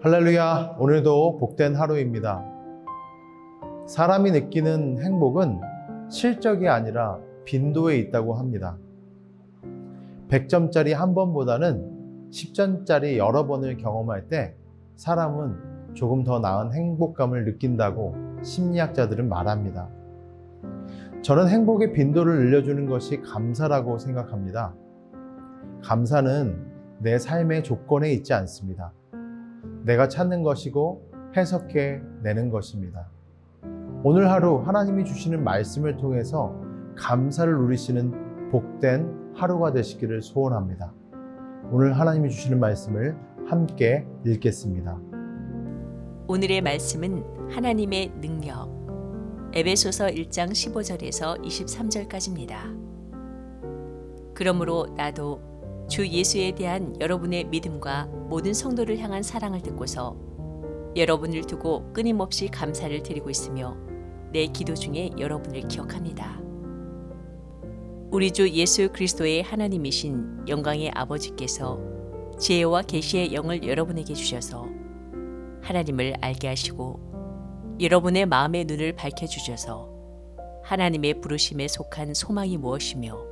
할렐루야, 오늘도 복된 하루입니다. 사람이 느끼는 행복은 실적이 아니라 빈도에 있다고 합니다. 100점짜리 한 번보다는 10점짜리 여러 번을 경험할 때 사람은 조금 더 나은 행복감을 느낀다고 심리학자들은 말합니다. 저는 행복의 빈도를 늘려주는 것이 감사라고 생각합니다. 감사는 내 삶의 조건에 있지 않습니다. 내가 찾는 것이고 해석해 내는 것입니다. 오늘 하루 하나님이 주시는 말씀을 통해서 감사를 누리시는 복된 하루가 되시기를 소원합니다. 오늘 하나님이 주시는 말씀을 함께 읽겠습니다. 오늘의 말씀은 하나님의 능력, 에베소서 1장 15절에서 23절까지입니다. 그러므로 나도 주 예수에 대한 여러분의 믿음과 모든 성도를 향한 사랑을 듣고서 여러분을 두고 끊임없이 감사를 드리고 있으며 내 기도 중에 여러분을 기억합니다. 우리 주 예수 그리스도의 하나님이신 영광의 아버지께서 지혜와 계시의 영을 여러분에게 주셔서 하나님을 알게 하시고 여러분의 마음의 눈을 밝혀주셔서 하나님의 부르심에 속한 소망이 무엇이며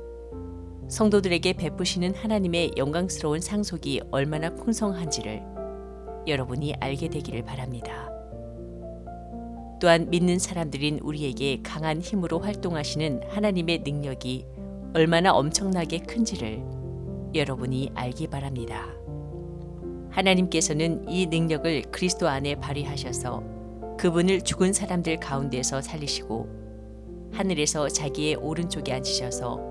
성도들에게 베푸시는 하나님의 영광스러운 상속이 얼마나 풍성한지를 여러분이 알게 되기를 바랍니다. 또한 믿는 사람들인 우리에게 강한 힘으로 활동하시는 하나님의 능력이 얼마나 엄청나게 큰지를 여러분이 알기 바랍니다. 하나님께서는 이 능력을 그리스도 안에 발휘하셔서 그분을 죽은 사람들 가운데서 살리시고 하늘에서 자기의 오른쪽에 앉히셔서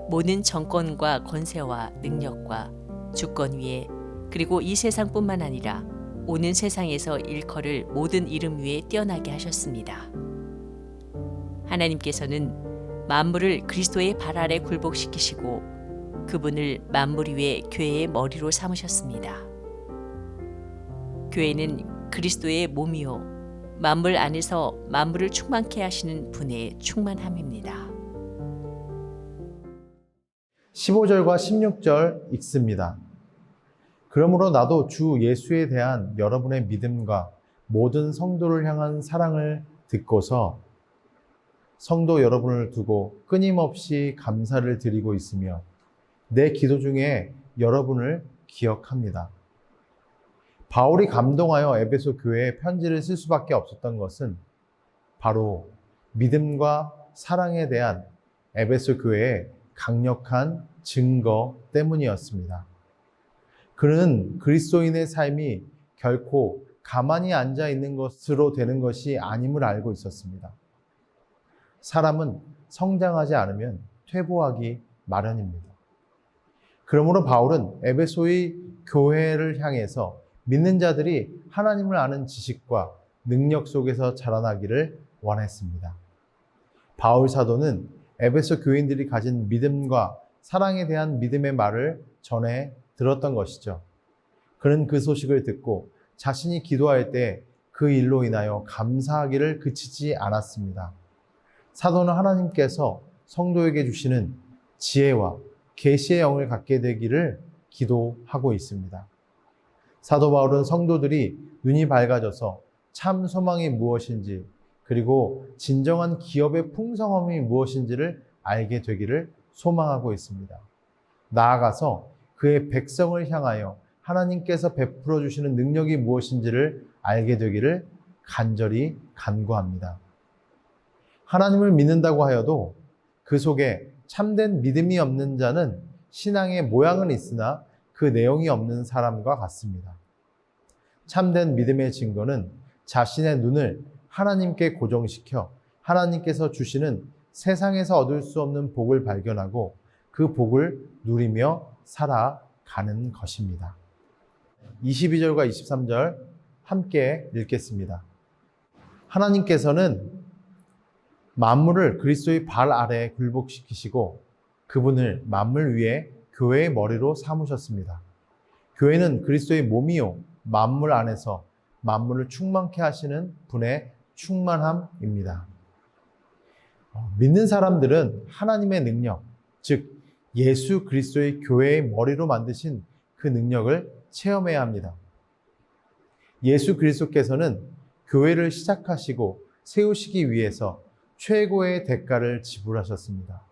모든 정권과 권세와 능력과 주권 위에 그리고 이 세상뿐만 아니라 오는 세상에서 일컬을 모든 이름 위에 뛰어나게 하셨습니다. 하나님께서는 만물을 그리스도의 발 아래 굴복시키시고 그분을 만물 위에 교회의 머리로 삼으셨습니다. 교회는 그리스도의 몸이요 만물 안에서 만물을 충만케 하시는 분의 충만함입니다. 15절과 16절 읽습니다. 그러므로 나도 주 예수에 대한 여러분의 믿음과 모든 성도를 향한 사랑을 듣고서 성도 여러분을 두고 끊임없이 감사를 드리고 있으며 내 기도 중에 여러분을 기억합니다. 바울이 감동하여 에베소 교회에 편지를 쓸 수밖에 없었던 것은 바로 믿음과 사랑에 대한 에베소 교회의 강력한 증거 때문이었습니다. 그는 그리스도인의 삶이 결코 가만히 앉아 있는 것으로 되는 것이 아님을 알고 있었습니다. 사람은 성장하지 않으면 퇴보하기 마련입니다. 그러므로 바울은 에베소의 교회를 향해서 믿는 자들이 하나님을 아는 지식과 능력 속에서 자라나기를 원했습니다. 바울 사도는 에베소 교인들이 가진 믿음과 사랑에 대한 믿음의 말을 전해 들었던 것이죠. 그는 그 소식을 듣고 자신이 기도할 때 그 일로 인하여 감사하기를 그치지 않았습니다. 사도는 하나님께서 성도에게 주시는 지혜와 계시의 영을 갖게 되기를 기도하고 있습니다. 사도 바울은 성도들이 눈이 밝아져서 참 소망이 무엇인지 그리고 진정한 기업의 풍성함이 무엇인지를 알게 되기를 소망하고 있습니다. 나아가서 그의 백성을 향하여 하나님께서 베풀어 주시는 능력이 무엇인지를 알게 되기를 간절히 간구합니다. 하나님을 믿는다고 하여도 그 속에 참된 믿음이 없는 자는 신앙의 모양은 있으나 그 내용이 없는 사람과 같습니다. 참된 믿음의 증거는 자신의 눈을 하나님께 고정시켜 하나님께서 주시는 세상에서 얻을 수 없는 복을 발견하고 그 복을 누리며 살아가는 것입니다. 22절과 23절 함께 읽겠습니다. 하나님께서는 만물을 그리스도의 발 아래에 굴복시키시고 그분을 만물 위에 교회의 머리로 삼으셨습니다. 교회는 그리스도의 몸이요 만물 안에서 만물을 충만케 하시는 분의 충만함입니다. 믿는 사람들은 하나님의 능력, 즉 예수 그리스도의 교회의 머리로 만드신 그 능력을 체험해야 합니다. 예수 그리스도께서는 교회를 시작하시고 세우시기 위해서 최고의 대가를 지불하셨습니다.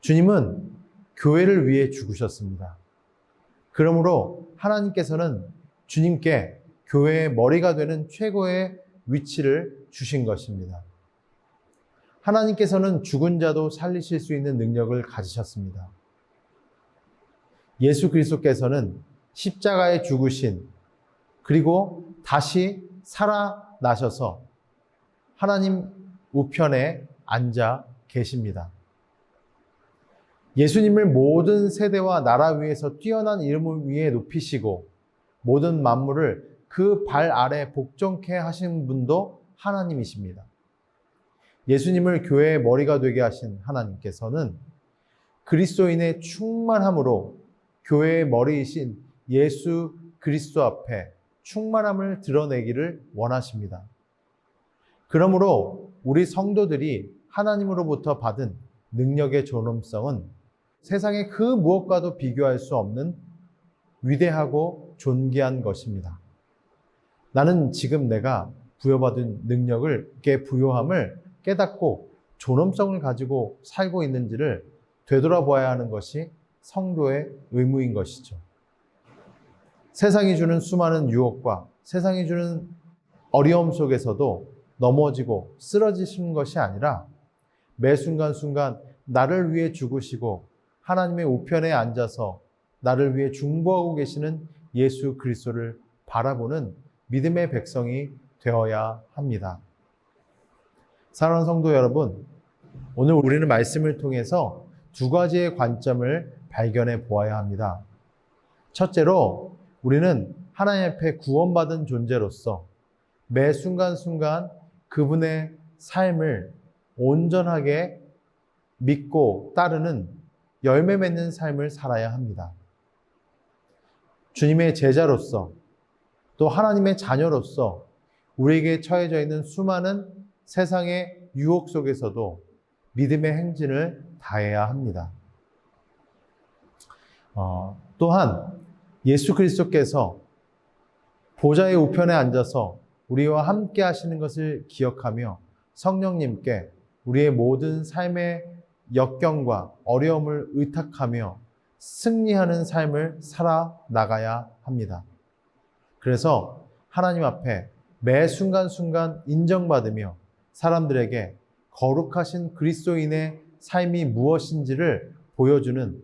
주님은 교회를 위해 죽으셨습니다. 그러므로 하나님께서는 주님께 교회의 머리가 되는 최고의 위치를 주신 것입니다. 하나님께서는 죽은 자도 살리실 수 있는 능력을 가지셨습니다. 예수 그리스도께서는 십자가에 죽으신 그리고 다시 살아나셔서 하나님 우편에 앉아 계십니다. 예수님을 모든 세대와 나라 위에서 뛰어난 이름 위에 높이시고 모든 만물을 그 발 아래 복종케 하신 분도 하나님이십니다. 예수님을 교회의 머리가 되게 하신 하나님께서는 그리스도인의 충만함으로 교회의 머리이신 예수 그리스도 앞에 충만함을 드러내기를 원하십니다. 그러므로 우리 성도들이 하나님으로부터 받은 능력의 존엄성은 세상의 그 무엇과도 비교할 수 없는 위대하고 존귀한 것입니다. 나는 지금 내가 부여받은 능력을 부여함을 깨닫고 존엄성을 가지고 살고 있는지를 되돌아보아야 하는 것이 성도의 의무인 것이죠. 세상이 주는 수많은 유혹과 세상이 주는 어려움 속에서도 넘어지고 쓰러지시는 것이 아니라 매 순간순간 나를 위해 죽으시고 하나님의 우편에 앉아서 나를 위해 중보하고 계시는 예수 그리스도를 바라보는 믿음의 백성이 되어야 합니다. 사랑하는 성도 여러분, 오늘 우리는 말씀을 통해서 두 가지의 관점을 발견해 보아야 합니다. 첫째로 우리는 하나님 앞에 구원받은 존재로서 매 순간순간 그분의 삶을 온전하게 믿고 따르는 열매 맺는 삶을 살아야 합니다. 주님의 제자로서 또 하나님의 자녀로서 우리에게 처해져 있는 수많은 세상의 유혹 속에서도 믿음의 행진을 다해야 합니다. 또한 예수 그리스도께서 보좌의 우편에 앉아서 우리와 함께 하시는 것을 기억하며 성령님께 우리의 모든 삶의 역경과 어려움을 의탁하며 승리하는 삶을 살아나가야 합니다. 그래서 하나님 앞에 매 순간순간 인정받으며 사람들에게 거룩하신 그리스도인의 삶이 무엇인지를 보여주는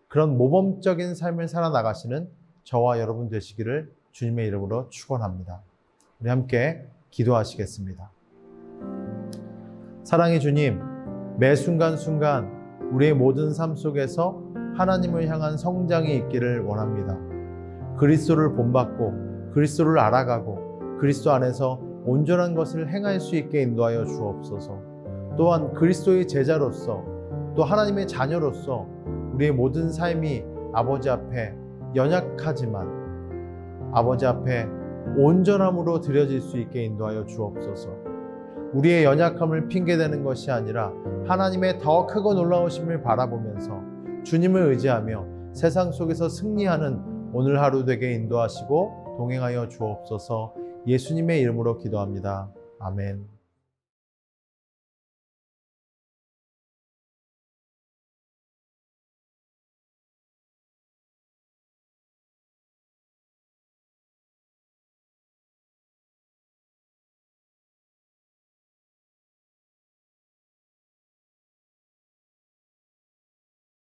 그런 모범적인 삶을 살아나가시는 저와 여러분 되시기를 주님의 이름으로 축원합니다. 우리 함께 기도하시겠습니다. 사랑의 주님, 매 순간순간 우리의 모든 삶 속에서 하나님을 향한 성장이 있기를 원합니다. 그리스도를 본받고 그리스도를 알아가고 그리스도 안에서 온전한 것을 행할 수 있게 인도하여 주옵소서. 또한 그리스도의 제자로서 또 하나님의 자녀로서 우리의 모든 삶이 아버지 앞에 연약하지만 아버지 앞에 온전함으로 드려질 수 있게 인도하여 주옵소서. 우리의 연약함을 핑계대는 것이 아니라 하나님의 더 크고 놀라우심을 바라보면서 주님을 의지하며 세상 속에서 승리하는 오늘 하루 되게 인도하시고 동행하여 주옵소서. 예수님의 이름으로 기도합니다. 아멘.